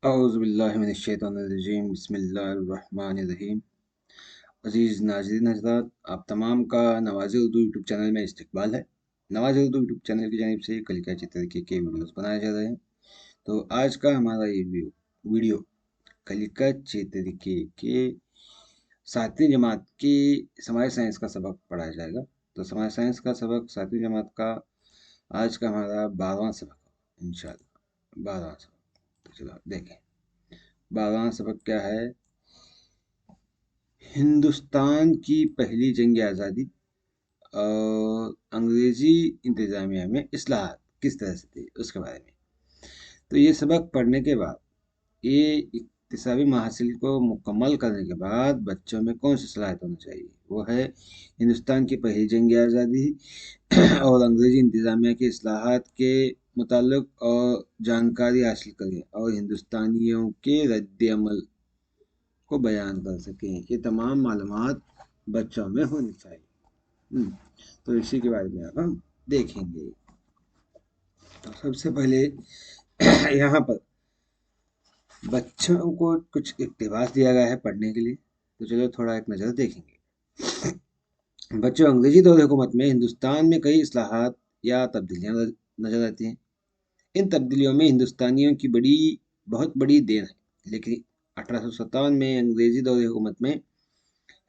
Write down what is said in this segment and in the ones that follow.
اعوذ باللہ من الشیطان الرجیم، بسم اللہ الرحمن الرحیم۔ عزیز ناظرین حضرات، آپ تمام کا نواز اردو یوٹیوب چینل میں استقبال ہے۔ نواز اردو یوٹیوب چینل کی جانب سے کلیکہ طریقے کے ویڈیوز بنائے جا رہے ہیں۔ تو آج کا ہمارا یہ ویڈیو کلیکہ طریقے کے 7ویں جماعت کی سماج سائنس کا سبق پڑھایا جائے گا۔ تو سماج سائنس کا سبق 7ویں جماعت کا آج کا ہمارا 12واں سبق ہے انشاءاللہ، 12واں سبق۔ تو چلو دیکھیں 12واں سبق کیا ہے۔ ہندوستان کی پہلی جنگ آزادی اور انگریزی انتظامیہ میں اصلاحات کس طرح سے تھی اس کے بارے میں۔ تو یہ سبق پڑھنے کے بعد، یہ اکتسابی محاصل کو مکمل کرنے کے بعد بچوں میں کون سی صلاحیت ہونا چاہیے؟ وہ ہے ہندوستان کی پہلی جنگ آزادی اور انگریزی انتظامیہ کے اصلاحات کے متعلق اور جانکاری حاصل کریں اور ہندوستانیوں کے رد عمل کو بیان کر سکیں۔ یہ تمام معلومات بچوں میں ہونی چاہیے۔ تو اسی کے بارے میں اب ہم دیکھیں گے۔ تو سب سے پہلے یہاں پر بچوں کو کچھ اقتباس دیا گیا ہے پڑھنے کے لیے، تو چلو تھوڑا ایک نظر دیکھیں گے۔ بچوں، انگریزی دور حکومت میں ہندوستان میں کئی اصلاحات یا تبدیلیاں نظر آتی ہیں۔ ان تبدیلیوں میں ہندوستانیوں کی بہت بڑی دین ہے، لیکن 1857 میں انگریزی دور حکومت میں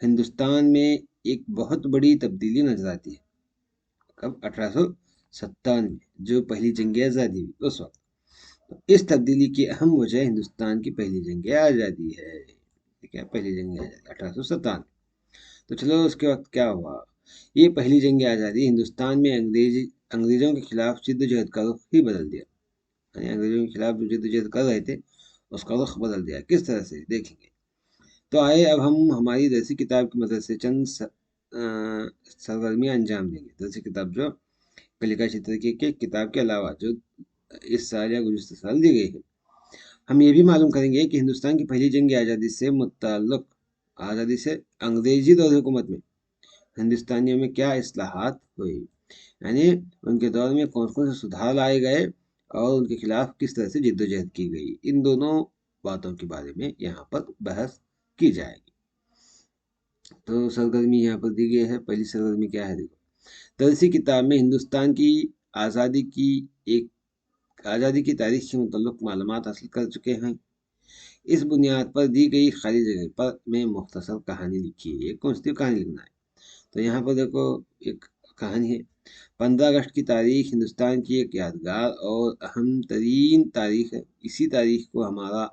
ہندوستان میں ایک بہت بڑی تبدیلی نظر آتی ہے۔ کب؟ 1857 میں، جو پہلی جنگ آزادی ہوئی اس وقت۔ اس تبدیلی کی اہم وجہ ہندوستان کی پہلی جنگ آزادی ہے۔ کیا پہلی جنگ آزادی 1857۔ تو چلو اس کے وقت کیا ہوا۔ یہ پہلی جنگ آزادی ہندوستان میں انگریزوں کے خلاف جدوجہد کا رخ ہی بدل دیا۔ یعنی انگریزوں کے خلاف جو جدوجہد کر رہے تھے اس کا رخ بدل دیا۔ کس طرح سے دیکھیں گے۔ تو آئے اب ہم ہماری درسی کتاب کی مدد سے چند سرگرمیاں انجام دیں گے۔ درسی کتاب جو کلیکہ طریقے کے کتاب کے علاوہ جو اس سال یا گزشتہ سال دی گئی ہے، ہم یہ بھی معلوم کریں گے کہ ہندوستان کی پہلی جنگ آزادی سے متعلق انگریزی دور حکومت میں ہندوستانیوں میں کیا اصلاحات ہوئی، یعنی ان کے دور میں کون کون سے سدھار لائے گئے اور ان کے خلاف کس طرح سے جدوجہد کی گئی۔ ان دونوں باتوں کے بارے میں یہاں پر بحث کی جائے گی۔ تو سرگرمی یہاں پر دی گئی ہے۔ پہلی سرگرمی کیا ہے؟ دیکھو، درسی کتاب میں ہندوستان کی آزادی کی تاریخ سے متعلق معلومات حاصل کر چکے ہیں۔ اس بنیاد پر دی گئی خالی جگہ پر میں مختصر کہانی لکھی ہے۔ کون سی کہانی لکھنا ہے؟ تو یہاں پر دیکھو ایک کہانی ہے۔ 15 اگست کی تاریخ ہندوستان کی ایک یادگار اور اہم ترین تاریخ ہے۔ اسی تاریخ کو ہمارا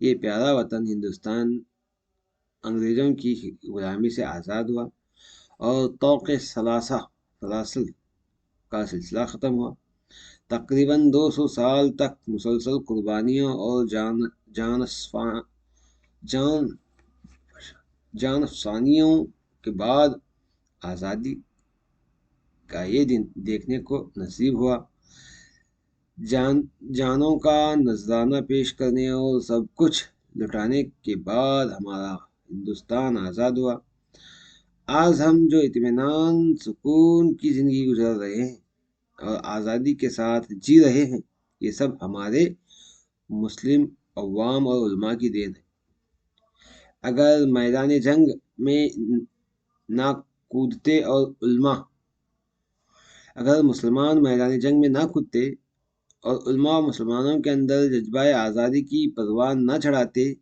یہ پیارا وطن ہندوستان انگریزوں کی غلامی سے آزاد ہوا اور طوق سلاسل کا سلسلہ ختم ہوا۔ تقریباً 200 سال تک مسلسل قربانیوں اور جان افسانیوں کے بعد آزادی کا یہ دن دیکھنے کو نصیب ہوا۔ جانوں کا نذرانہ پیش کرنے اور سب کچھ لٹانے کے بعد ہمارا ہندوستان آزاد ہوا۔ آج ہم جو اطمینان سکون کی زندگی گزار رہے ہیں اور آزادی کے ساتھ جی رہے ہیں، یہ سب ہمارے مسلم عوام اور علماء کی دین ہے۔ اگر میدان جنگ میں نہ کودتے اور اگر مسلمان میدان جنگ میں نہ کودتے اور علماء مسلمانوں کے اندر جذبہ آزادی کی پروان نہ چڑھاتے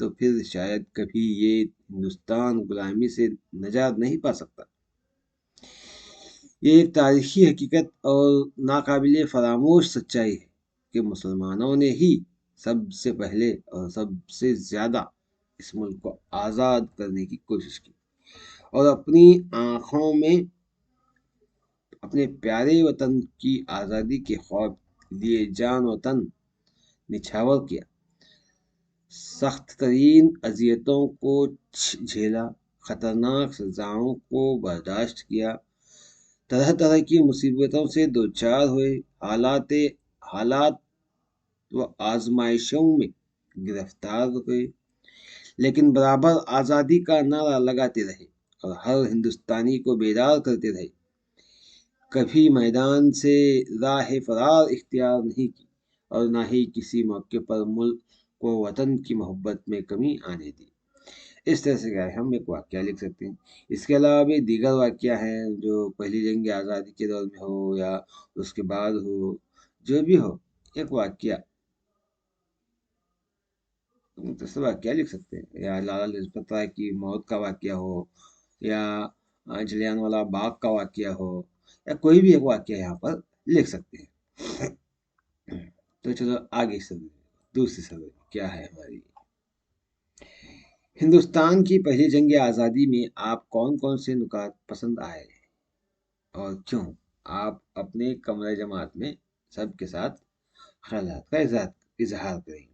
تو پھر شاید کبھی یہ ہندوستان غلامی سے نجات نہیں پا سکتا۔ یہ ایک تاریخی حقیقت اور ناقابل فراموش سچائی ہے کہ مسلمانوں نے ہی سب سے پہلے اور سب سے زیادہ اس ملک کو آزاد کرنے کی کوشش کی اور اپنی آنکھوں میں اپنے پیارے وطن کی آزادی کے خواب لیے جان و تن نچھاور کیا۔ سخت ترین اذیتوں کو جھیلا، خطرناک سزاؤں کو برداشت کیا، طرح طرح کی مصیبتوں سے دوچار ہوئے، حالات و آزمائشوں میں گرفتار ہوئے، لیکن برابر آزادی کا نعرہ لگاتے رہے اور ہر ہندوستانی کو بیدار کرتے رہے۔ کبھی میدان سے راہ فرار اختیار نہیں کی और ना ही किसी मौके पर मुल्क को वतन की मोहब्बत में कमी आने दी। इस तरह से क्या है, हम एक वाक़या लिख सकते हैं। इसके अलावा भी दीगर वाक़या हैं जो पहली जंग आज़ादी के दौर में हो या उसके बाद हो, जो भी हो, एक वाक़या मुख्तसर वाक़या लिख सकते हैं, या लाला लाजपत राय की मौत का वाक़या हो, या जलियांवाला बाग का वाक़या हो, या कोई भी एक वाक़या यहाँ पर लिख सकते हैं। तो चलो आगे सब, दूसरी सब क्या है हमारी। हिंदुस्तान की पहली जंग आज़ादी में आप कौन कौन से नुकात पसंद आए और क्यों? आप अपने कमरे जमात में सबके साथ ख्यालात का इजहार करेंगे।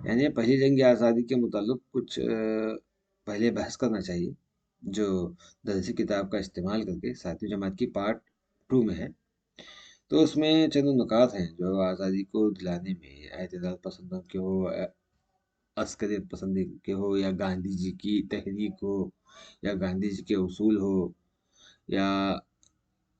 यानी पहली जंग आज़ादी के मुताल्लिक़ कुछ पहले बहस करना चाहिए, जो दरसी किताब का इस्तेमाल करके 7वीं जमात की पार्ट 2 में है। तो उसमें चंद नुकात हैं जो आज़ादी को दिलाने में एतदाल पसंदों के हो, अस्करियत पसंदी के हो, या गांधी जी की तहरीक हो, या गांधी जी के उसूल हो, या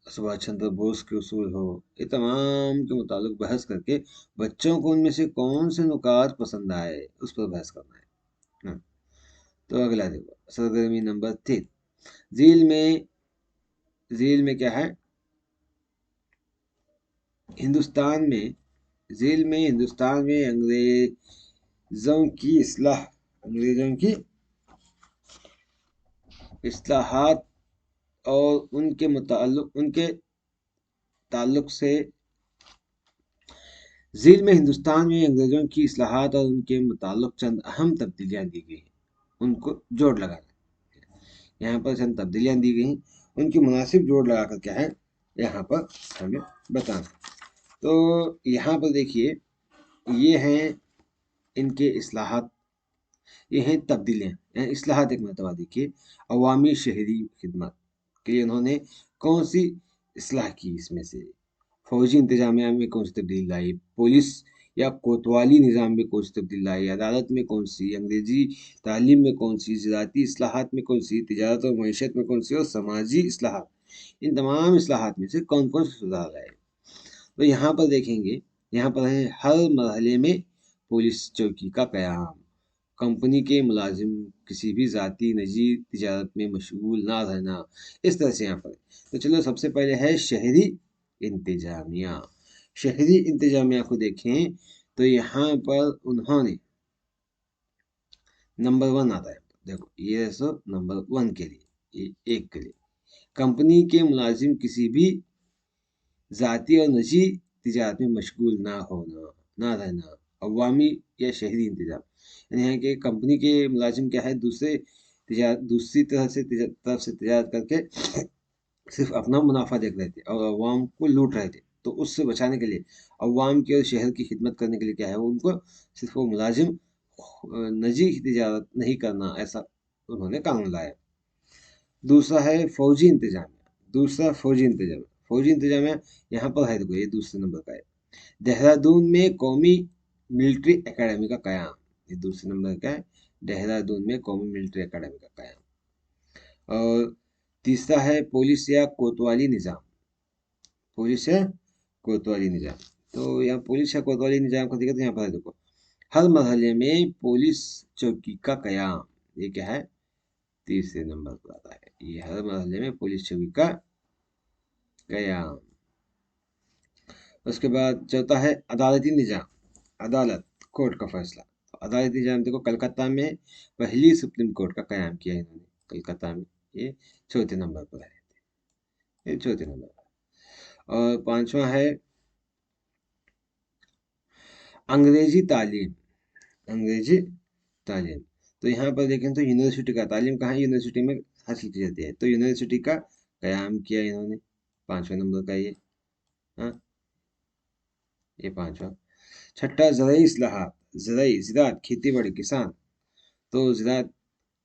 सुभाष चंद्र बोस के उसूल हो, ये तमाम के मुतालिक बहस करके बच्चों को उनमें से कौन से नुकात पसंद आए उस पर बहस करना है। हाँ। तो अगला देखो, सरगर्मी नंबर 3, झील में क्या है, हिंदुस्तान में अंग्रेजों की इस्लाहात और उनके ताल्लुक से, झील में हिंदुस्तान में अंग्रेजों की इस्लाहात और उनके मुताल्लिक चंद अहम तब्दीलियां दी गई, उनको जोड़ लगाना। यहाँ पर चंद तब्दीलियां दी गई, उनकी मुनासिब जोड़ लगाकर क्या है यहाँ पर हमें बताना। तो यहाँ पर देखिए, ये हैं इनके इस्लाहात, ये हैं तब्दीलियाँ। इस्लाहात एक मरतबा देखिए, अवामी शहरी खिदमत के लिए उन्होंने कौन सी इस्लाह की, इसमें से फौजी इंतजामिया में कौन सी तब्दीली लाई, पुलिस या कोतवाली निज़ाम में कौन सी तब्दीली लाई, अदालत में कौन सी, अंग्रेजी तालीम में कौन सी, ज़राती इस्लाहात में कौन सी, तिजारत और मईशत में कौन सी, और समाजी इस्लाहात, इन तमाम इस्लाहात में से कौन कौन से सुधार लाए। तो यहाँ पर देखेंगे, यहाँ पर है हर मरहले में पुलिस चौकी का क़याम, कंपनी के मुलाजिम किसी भी ज़ाती निजी तिजारत में मशगूल ना रहना, इस तरह से यहाँ पर। तो चलो सबसे पहले है शहरी इंतजामिया। शहरी इंतजामिया को देखें तो यहाँ पर उन्होंने नंबर 1 आता है, देखो ये नंबर 1 के लिए, ये 1 के लिए, कंपनी के मुलाजिम किसी भी ज़ाती और निजी तिजारत में मशगूल ना रहना, अवामी या शहरी इंतजाम, यानी यहाँ के कंपनी के मुलाजिम क्या है, दूसरी तरफ से तिजारत करके सिर्फ अपना मुनाफा देख रहे थे और अवाम को लूट रहे थे। तो उससे बचाने के लिए, अवाम की और शहर की खिदमत करने के लिए क्या है, वो उनको सिर्फ वो मुलाजिम निजी तिजारत नहीं करना, ऐसा उन्होंने कानून लाया। दूसरा है फौजी इंतजामिया। फौजी इंतजामिया यहाँ पर है, देखो ये दूसरे नंबर का है। देहरादून में कौमी मिलिट्री एकेडमी का क़याम, ये दूसरे नंबर का है, देहरादून में कौमी मिलिट्री एकेडमी का क़याम। और तीसरा है पुलिस या कोतवाली निज़ाम। तो यहाँ पुलिस या कोतवाली निज़ाम का दिक्कत यहाँ पर है, देखो हर मरहले में पुलिस चौकी का क़याम, ये क्या है, तीसरे नंबर पर आता है। ये हर मरहले में पुलिस चौकी का क़याम। उसके बाद चौथा है अदालती निज़ाम, अदालत, कोर्ट का फैसला। तो अदालती निज़ाम देखो, कलकत्ता में पहली सुप्रीम कोर्ट का क़याम किया इन्होंने, कलकत्ता में, ये चौथे नंबर पर है, ये चौथे नंबर पर। और पांचवा है अंग्रेजी तालीम। तो यहाँ पर देखें तो यूनिवर्सिटी का तालीम कहाँ यूनिवर्सिटी में हासिल की जाती है, तो यूनिवर्सिटी का क़याम किया इन्होंने, 5वें नंबर का ये। हाँ, ये 5वां। छठा ज़राअत, खेती बाड़ी, किसान। तो ज़राअत,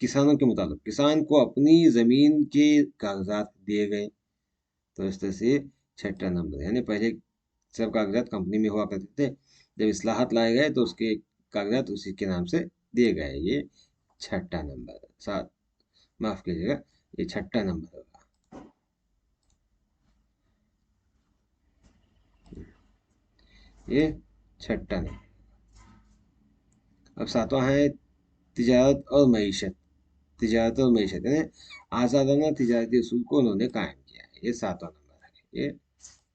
किसानों के मुताबिक किसान को अपनी ज़मीन के कागजात दिए गए, तो इस तरह से छठा नंबर, यानी पहले सब कागजात कंपनी में हुआ करते थे, जब इस्लाहात लाए गए तो उसके कागजात उसी के नाम से दिए गए, ये छठा नंबर, सात, माफ़ कीजिएगा, ये छठा नंबर होगा। ये छठा नहीं। अब सातवां है तिजारत और मीशत। तिजारत और मीशत यानी आज़ादाना तिजारती उसूल को उन्होंने कायम किया है। ये सातवां नंबर है। ये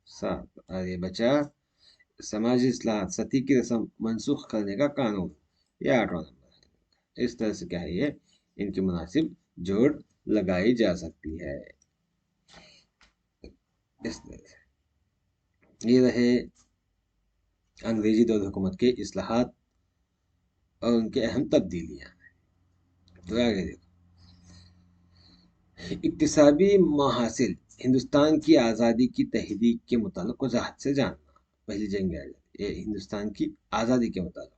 सात। और ये बचा समाजी इस्लाह, सती की रस्म मनसूख करने का कानून। ये आठवां नंबर है। इस तरह से क्या है, ये इनकी मुनासिब जोड़ लगाई जा सकती है। इस तरह से ये रहे अंग्रेजी दौर हुकूमत के इस्लाहात और उनके अहम तब्दीलियाँ। तो आगे देखो, इक्तिसाबी महासिल, हिंदुस्तान की आज़ादी की तहरीक के मुतालिक वजाहत से जानना। पहली जंग आज़ादी, ये हिंदुस्तान की आज़ादी के मुतालिक।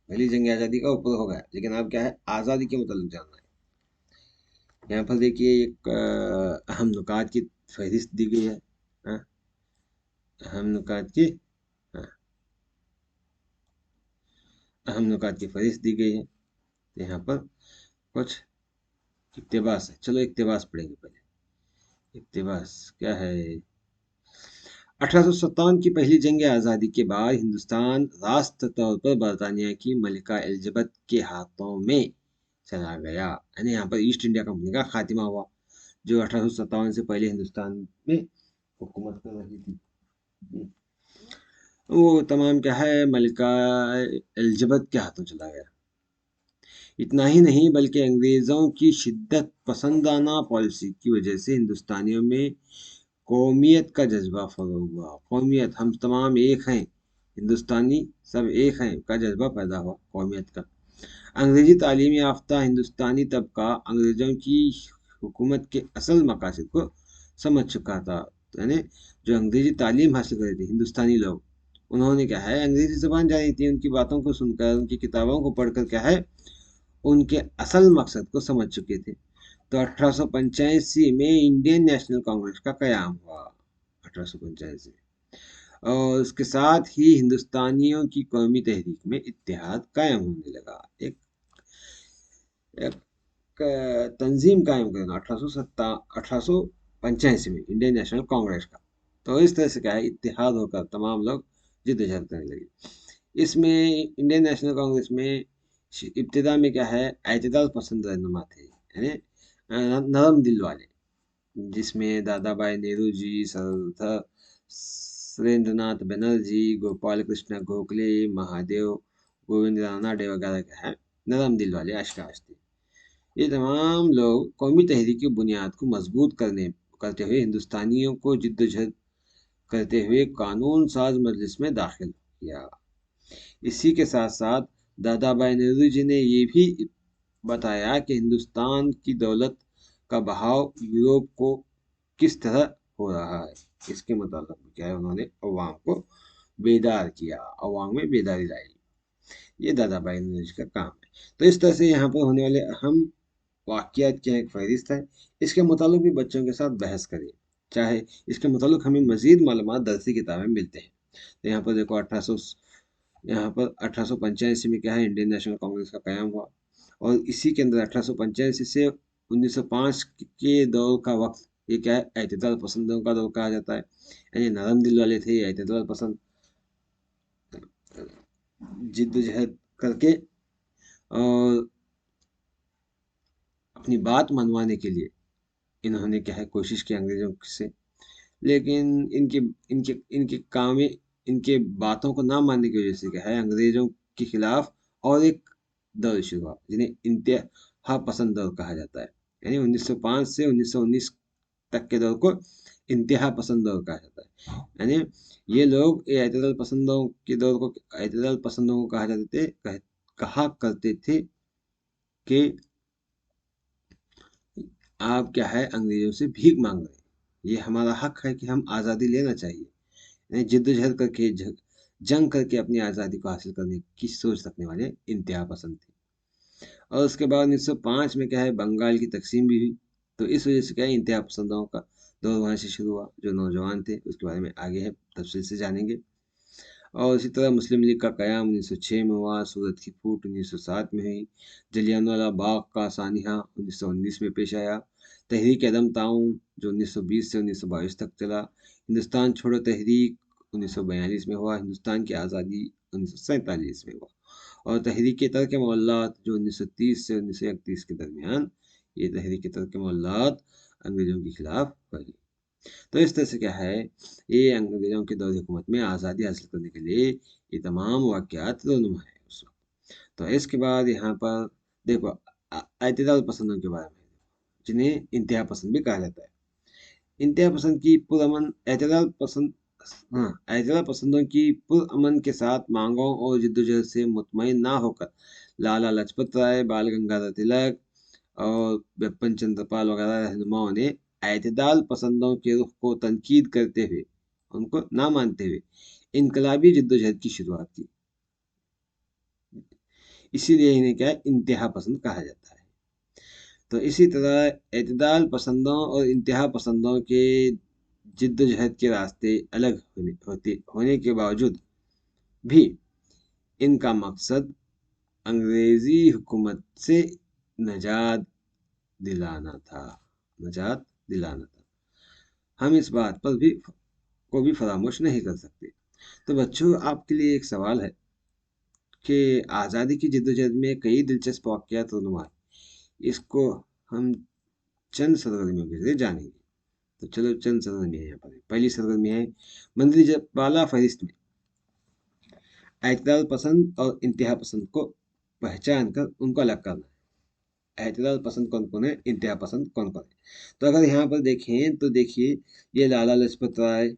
पहली जंग आज़ादी का ऊपर हो गया, लेकिन अब क्या है, आज़ादी के मुतालिक जानना है। यहाँ पर देखिए एक अहम नुकात की फहरिस्त दी गई है। हाँ, अहम नुकात की, हाँ, अहम नुकात की फहरिस्त दी गई है। तो यहाँ पर कुछ इक्तबास है। चलो इक्तबास पढ़ेंगे पहले। इक्तबास क्या है? 1857 की पहली जंग आज़ादी के बाद हिंदुस्तान रास्त तौर पर बरतानिया की मलिका एलिजाबेथ के हाथों में चला गया। यानी यहाँ पर ईस्ट इंडिया कंपनी का खात्मा हुआ, जो 1857 से पहले हिंदुस्तान में हुकूमत कर रही थी। वो तमाम क्या है, मलिका एलिजाबेथ के हाथों चला गया। इतना ही नहीं बल्कि अंग्रेज़ों की शिद्दत पसंदाना पॉलिसी की वजह से हिंदुस्तानियों में कौमियत का जज्बा फरोग हुआ। कौमियत, हम तमाम एक हैं, हिंदुस्तानी सब एक हैं का जज्बा पैदा हुआ, कौमियत का। अंग्रेजी तालीम याफ्ता हिंदुस्तानी तबका अंग्रेज़ों की हुकूमत के असल मकासद को समझ चुका था। यानी जो अंग्रेजी तालीम हासिल कर रहे थे हिंदुस्तानी लोग, उन्होंने क्या है, अंग्रेजी ज़बान जानी थी, उनकी बातों को सुनकर, उनकी किताबों को पढ़कर क्या है, उनके असल मकसद को समझ चुके थे। तो 1885 में इंडियन नेशनल कांग्रेस का कयाम हुआ। 1885, और उसके साथ ही हिंदुस्तानियों की कौमी तहरीक में इत्तेहाद कायम होने लगा। एक तंजीम कायम करना 1885 में इंडियन नेशनल कांग्रेस का। तो इस तरह से क्या है, इत्तेहाद होकर तमाम लोग जिद्दोजहद करने लगे। इसमें इंडियन नेशनल कांग्रेस में इब्तिदा में क्या है, एतदाल पसंद रहनुमा थे, यानी नरम दिल वाले, जिसमें दादा भाई नेहरू जी, सरदार सुरेंद्रनाथ बनर्जी, गोपाल कृष्ण गोखले, महादेव गोविंद रानाडे वगैरह क्या है, नरम दिल वाले अशखास थे। ये तमाम लोग कौमी तहरीक की बुनियाद को मजबूत करते हुए हिंदुस्तानियों को जिद्दोजहद करते हुए कानून साज मजलिस में दाखिल किया। इसी के साथ साथ दादा भाई नेहरू जी ने ये भी बताया कि हिंदुस्तान की दौलत का बहाव यूरोप को किस तरह हो रहा है। इसके मतलब क्या है, उन्होंने अवाम को बेदार किया, अवाम में बेदारी लाई। ये दादा भाई नेहरू जी का काम है। तो इस तरह से यहाँ पर होने वाले अहम वाक़यात की एक फहरिस्त है। इसके मुतालिक भी बच्चों के साथ बहस करें, चाहे इसके मुतालिक हमें मज़ीद मालूमात दरसी किताबें मिलते हैं। तो यहाँ पर देखो 1885 में क्या है, इंडियन नेशनल कांग्रेस का कायम हुआ, और इसी के अंदर 1885 से 1905 के दौर का वक्त, ये क्या है, एतदाल पसंदों का दौर कहा जाता है। यानी नरम दिल वाले थे, एतदाल पसंद, जिद्दोजहद करके और अपनी बात मनवाने के लिए इन्होंने क्या है, कोशिश की अंग्रेजों से। लेकिन इनके इनके इनके काम में, इनके बातों को ना मानने की वजह से क्या है, अंग्रेजों के खिलाफ और एक दौर शुरू हुआ, जिन्हें इंतहा पसंद दौर कहा जाता है। यानी 1905 से 1919 तक के दौर को इंतहा पसंद दौर कहा जाता है। यानी ये लोग एतदल पसंदों के दौर को एतदल पसंदों को कहा जाते थे, कहा करते थे कि आप क्या है, अंग्रेजों से भीख मांग रहे हैं, ये हमारा हक है कि हम आज़ादी लेना चाहिए। यानी जिद्दोजहद करके, जंग करके अपनी आज़ादी को हासिल करने की सोच रखने वाले इंतहा पसंद थे। और उसके बाद 1905 में क्या है, बंगाल की तकसीम भी हुई। तो इस वजह से क्या है, इंतहा पसंदों का दौर वहाँ से शुरू हुआ। जो नौजवान थे, उसके बारे में आगे है तफसील से जानेंगे। और इसी तरह मुस्लिम लीग का क़याम 1906 में हुआ, सूरत की फूट 1907 में हुई, जलियांवाला बाग का सानिया 1919 में पेश आया, तहरीक अदम ताउन जो 1920 से 1922 तक चला, हिंदुस्तान छोड़ो तहरीक 1942 में हुआ, हिंदुस्तान की आज़ादी 1947 में हुआ। और तहरीक तर्क मौलात जो 1930 से 1931 के दरमियान, ये तहरीक तर्क मौलात अंग्रेजों के खिलाफ हुई। तो इस तरह से क्या है, ये अंग्रेजों के दौर हुकूमत में आज़ादी हासिल करने के लिए ये तमाम वाक़यात रोनुमा है उस वक्त। तो इसके बाद यहाँ पर देखो एतदाल पसंदों के बारे में, जिन्हें इंतहा पसंद भी कहा जाता है। इंतहा पसंद की पुरअमन एतदाल पसंद, हाँ, एतदाल पसंदों की पुरअमन के साथ मांगों और जद्दोजहद से मुतमईन ना होकर लाला लाजपत राय, बाल गंगाधर तिलक और बिपिन चंद्र पाल वगैरह रहनुमाओं ने एतदाल पसंदों के रुख को तनकीद करते हुए, उनको ना मानते हुए इनकलाबी जद्दोजहद की शुरुआत की। इसीलिए इन्हें क्या है, इंतहा पसंद कहा जाता है। तो इसी तरह एतदाल पसंदों और इंतहा पसंदों के जिद्दोजहद के रास्ते अलग होने के बावजूद भी इनका मकसद अंग्रेजी हुकूमत से निजात निजात दिलाना था। हम इस बात पर भी फरामोश नहीं कर सकते। तो बच्चों, आपके लिए एक सवाल है कि आज़ादी की जद्दोजहद में कई दिलचस्प वाक़यात रुनुमा है, इसको हम चंद सरगर्मियों के जरिए जानेंगे। तो चलो चंद सरगर्मियाँ यहाँ पर। पहली सरगर्मी है मंदिर वाला फहरिस्त में एतदाल पसंद और इंतहा पसंद को पहचान कर उनको अलग करना। एतदाल पसंद कौन कौन है, इंतहा पसंद कौन कौन है। तो अगर यहाँ पर देखें तो देखिए, ये लाला लाजपत राय,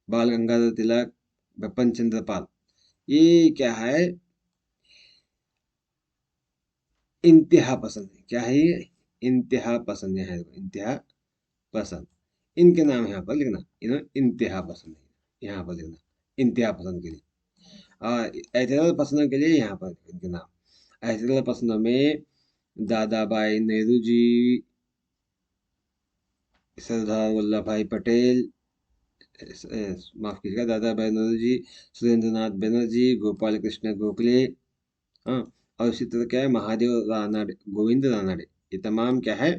बाल गंगाधर तिलक, बिपिन चंद्र पाल, ये क्या है, इंतहा पसंद है। क्या है ये, इंतहा पसंद है। इंतहा पसंद, इनके नाम यहाँ पर लिखना, इन्होंने इंतहा पसंद है यहाँ पर लिखना, इंतहा पसंद के लिए। और एतदाल पसंदों के लिए यहाँ पर इनके नाम। एतदाल पसंदों में दादा भाई नेहरू जी, सरदार वल्लभ भाई पटेल, माफ कीजिएगा, दादा भाई नेहरू जी, सुरेंद्र नाथ बनर्जी, गोपाल कृष्ण गोखले, हाँ, और इसी तरह क्या है, महादेव रानडे, गोविंद रानडे, ये तमाम क्या है,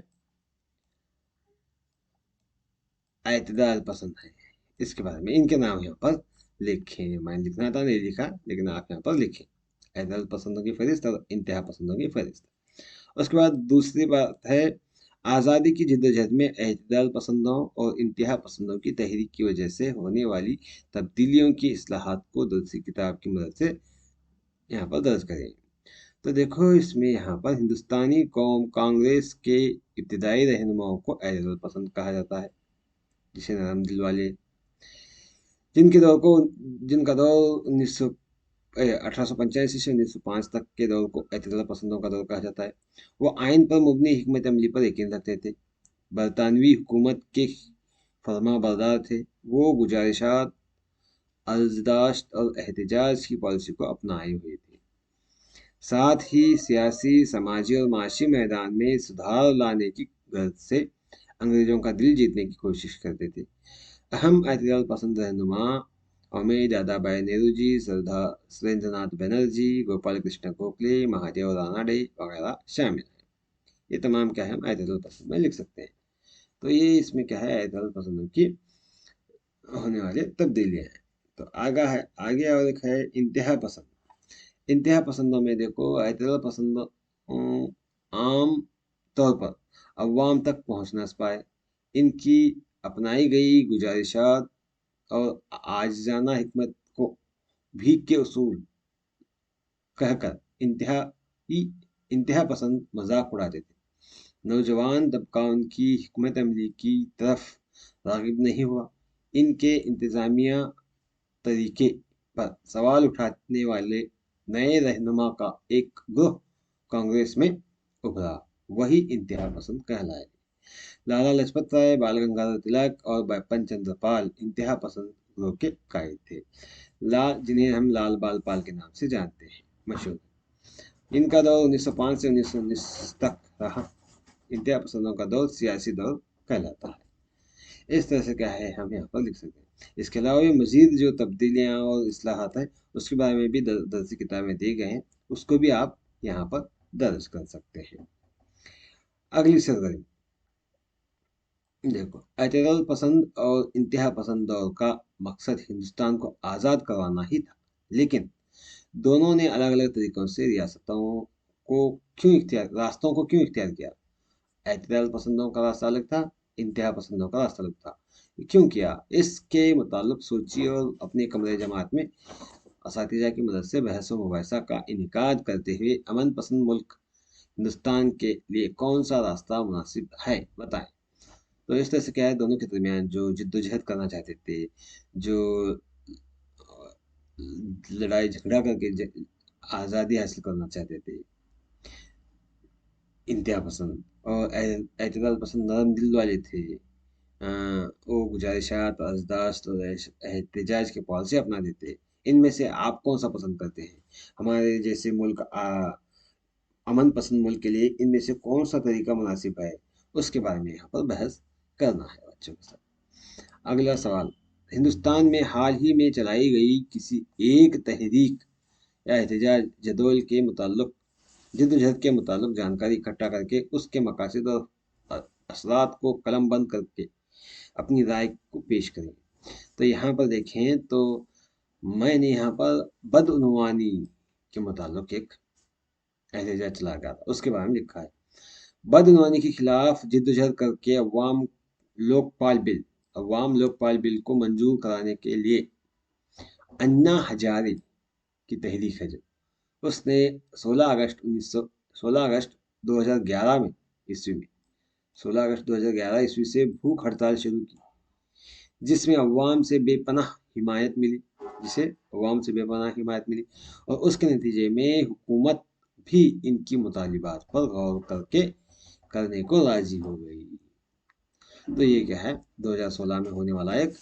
एतदाल पसंद है। इसके बारे में इनके नाम यहाँ पर लिखें। मैंने लिखना था, नहीं लिखा, लेकिन आप यहाँ पर लिखें। एतदाल पसंदों की फहरिस्त और इंतहा पसंदों की फहरिस्त। उसके बाद दूसरी बात है, आज़ादी की जद्दोजहद में एतदाल पसंदों और इंतहा पसंदों की तहरीक की वजह से होने वाली तब्दीलियों की इस्लाहात को दरसी किताब की मदद से यहाँ पर दर्ज करें। तो देखो, इसमें यहाँ पर हिंदुस्तानी कौम कांग्रेस के इब्तदाई रहनुमाओं को एतदाल पसंद कहा जाता है, जिसे नरम दिल वाले, जिनका दौर 1885 से 1905 तक के दौर को एतदल पसंदों का दौर कहा जाता है। वो आइन पर मुबनी हिकमत अमली पर यकीन रखते थे, बरतानवी हुकूमत के फरमा बरदार थे। वो गुजारिशात, अर्जदाश्त और एहतजाज की पॉलिसी को अपनाए हुए थे। साथ ही सियासी, समाजी और माशी मैदान में सुधार लाने की गर्ज से अंग्रेजों का दिल जीतने की कोशिश करते थे। अहम एतदाल पसंद रहनुमा में दादा भाई नेहरू जी, सरदार सुरेंद्र नाथ बनर्जी, गोपाल कृष्ण गोखले, महादेव रानडे वगैरह शामिल हैं। ये तमाम क्या है, हम एतदाल पसंद में लिख सकते हैं। तो ये इसमें क्या है, एतदाल पसंदों की होने वाली तब्दीलियाँ हैं। तो आगे और एक है इंतहा पसंद। इंतहा पसंदों में देखो, एतदाल पसंद आम तौर पर अवाम तक पहुँच न पाए, इनकी अपनाई गई गुजारिशात और आजिज़ाना हिकमत को भीख के उसूल कहकर इंतहा पसंद मजाक उड़ाते थे। नौजवान तबका उनकी हिकमत अमली की तरफ राग़िब नहीं हुआ। इनके इंतज़ामिया तरीके पर सवाल उठाने वाले नए रहनुमा का एक ग्रुप कांग्रेस में उभरा, वही इंतहा पसंद कहलाए। लाला लाजपत राय, बाल गंगाधर तिलक और बिपिन चंद्र पाल इंतहा पसंद ग्रुप के कायद थे, जिन्हें हम लाल बाल पाल के नाम से जानते हैं, मशहूर। इनका दौर 1905 से 1919 तक रहा। इंतहा पसंदों का दौर सियासी दौर कहलाता है। इस तरह से क्या है, हम यहाँ पर लिख सकते हैं। इसके अलावा भी मजीद जो तब्दीलियाँ और इस्लाहात हैं, उसके बारे में भी दरसी किताबें दी गए हैं, उसको भी आप यहाँ पर दर्ज कर सकते हैं। अगली सरगर्मी देखो, एतदल पसंद और इंतहा पसंद दौर का मकसद हिंदुस्तान को आज़ाद करवाना ही था। लेकिन दोनों ने अलग अलग तरीकों से रास्तों को क्यों इख्तियार किया। एतदाल पसंदों का रास्ता अलग था, इंतहा पसंदों का रास्ता अलग था। क्यों किया, इसके मुताल्लिक सोचिए और अपने कमरे जमात में असातिज़ा की मदद से बहस व मुबाहिसा का इनकाद करते हुए अमन पसंद मुल्क हिंदुस्तान के लिए कौन सा रास्ता मुनासिब है बताएं। तो इस तरह से क्या है, दोनों के दरमियान जो जिद्दोजहद करना चाहते थे, जो लड़ाई झगड़ा करके आज़ादी हासिल करना चाहते थे, इंतहा पसंद और एतदाल पसंद नरम दिल वाले थे, वो गुजारिशात, अर्जदाश्त और एहतजाज के पॉलिसी अपना देते। इनमें से आप कौन सा पसंद करते हैं। हमारे जैसे मुल्क अमन पसंद मुल्क के लिए इनमें से कौन सा तरीका मुनासिब है, उसके बारे में यहाँ पर बहस करना है बच्चों के साथ। अगला सवाल, हिंदुस्तान में हाल ही में चलाई गई किसी एक तहरीक या एहतजाज जदोल के मुताल्लिक जद्दोजहद के मुताल्लिक जानकारी इकट्ठा करके उसके मकासद और असरात को कलम बंद करके अपनी राय को पेश करें। तो यहाँ पर देखें तो मैंने यहाँ पर बदउनवानी के मुताल्लिक एक एहतजाज चला गया था, उसके बारे में लिखा है। बदउनवानी के खिलाफ जिद्दोजहद करके अवाम लोकपाल बिल को मंजूर कराने के लिए अन्ना हजारे की तहरीक है जो उसने 16 अगस्त 2011 में ईस्वी में 16 अगस्त 2011 ईस्वी से भूख हड़ताल शुरू की, जिसमें अवाम से बेपनाह हिमायत मिली जिसे अवाम से बेपनाह हिमायत मिली और उसके नतीजे में हुकूमत भी इनकी मुतालिबात पर गौर करने को राजी हो गई। तो ये क्या है, 2016 में होने वाला एक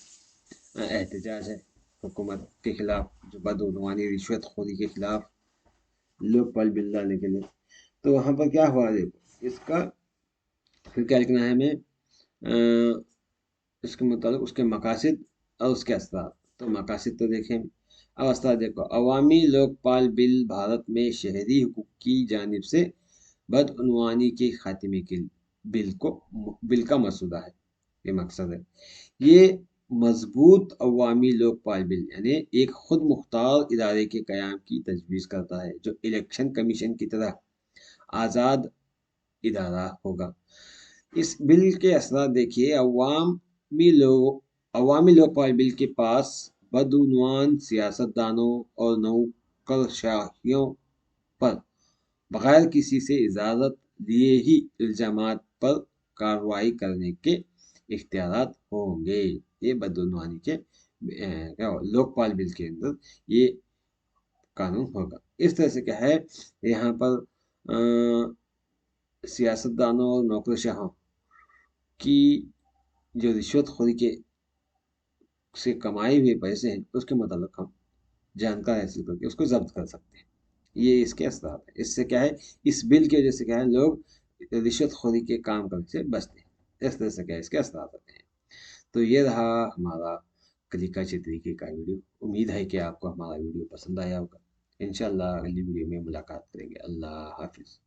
एहतजाज है हुकूमत के खिलाफ, जो बदउनवानी रिश्वतखोरी के खिलाफ लोकपाल बिल लाने के लिए। तो वहाँ पर क्या हुआ, देखो इसका फिर क्या लिखना है हमें, इसके मुताबिक उसके मकासद और उसके असरात। तो मकासद तो देखें, अब असरात देखो, अवामी लोकपाल बिल भारत में शहरी हुकूक की जानिब से बदउनवानी के खात्मे के बिल का मसूदा है, ये मकसद है। ये मजबूत अवामी लोकपाल बिल यानी एक खुद मुख्तार इदारे के क़याम की तजवीज़ करता है, जो इलेक्शन कमीशन की तरह आज़ाद इदारा होगा। इस बिल के असरात देखिए, अवामी लोकपाल बिल के पास बदउनवान सियासतदानों और नौकरशाहियों पर बगैर किसी से इजाज़त लिए ही इल्ज़ामात पर कार्रवाई करने के इख्तियारात होंगे। ये बदउनवानी के लोकपाल बिल के अंदर ये कानून होगा। इस तरह से क्या है, यहाँ पर सियासतदानों और नौकरशाहों की जो रिश्वतखोरी के से कमाए हुए पैसे हैं, उसके मतलब हम जानकारी हासिल करके उसको जब्त कर सकते हैं। ये इसके असरात है। इससे क्या है, इस बिल की वजह से क्या है, लोग रिश्वतखोरी के काम करने से बचते हैं। इस तरह से क्या है, इसके असरात होते हैं। तो ये रहा हमारा कलिका तरीके का वीडियो। उम्मीद है कि आपको हमारा वीडियो पसंद आया होगा। इंशाल्लाह अगली वीडियो में मुलाकात करेंगे। अल्लाह हाफिज़।